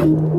Oh.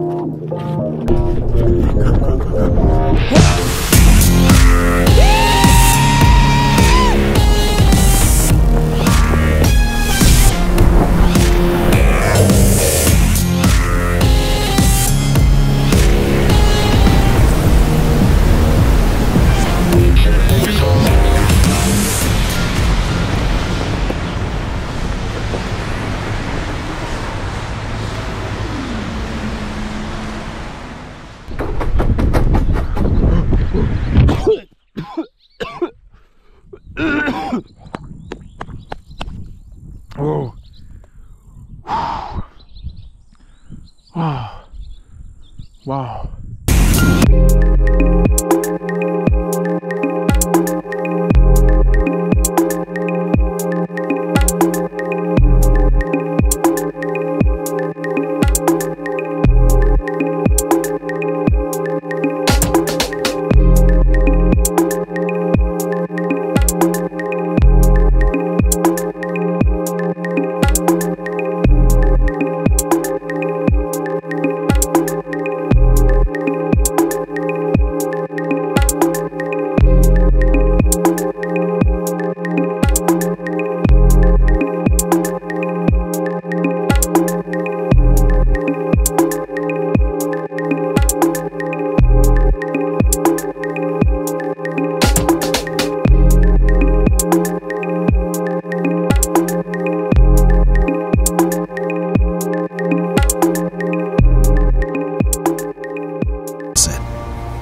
Wow. Wow.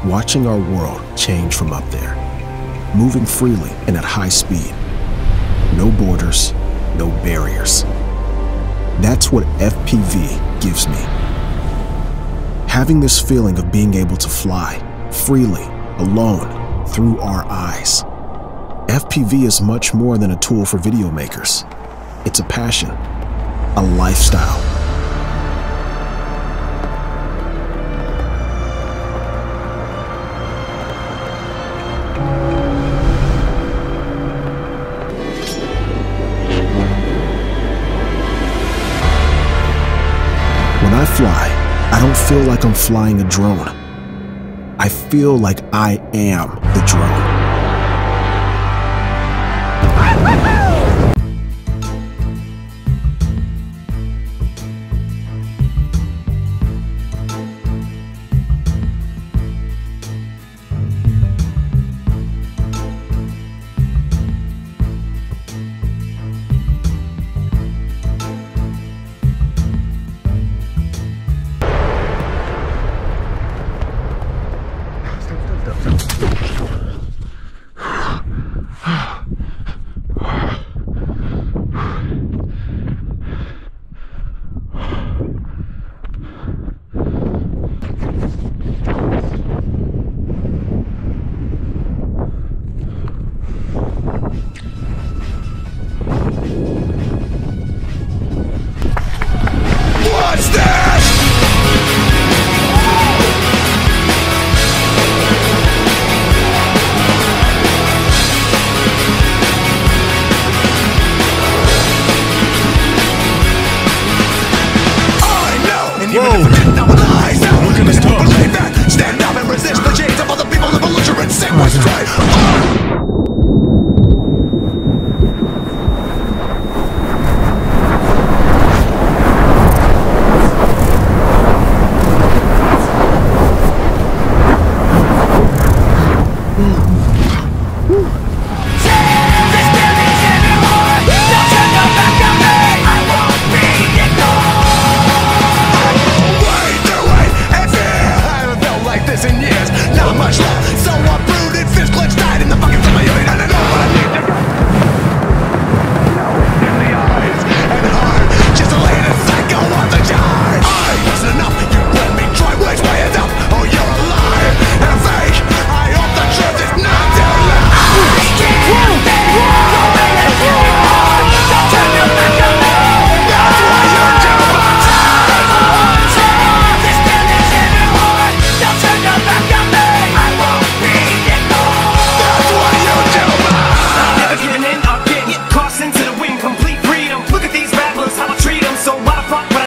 Watching our world change from up there, moving freely and at high speed. No borders, no barriers. That's what FPV gives me. Having this feeling of being able to fly freely, alone, through our eyes. FPV is much more than a tool for video makers. It's a passion, a lifestyle. When I fly, I don't feel like I'm flying a drone. I feel like I am the drone.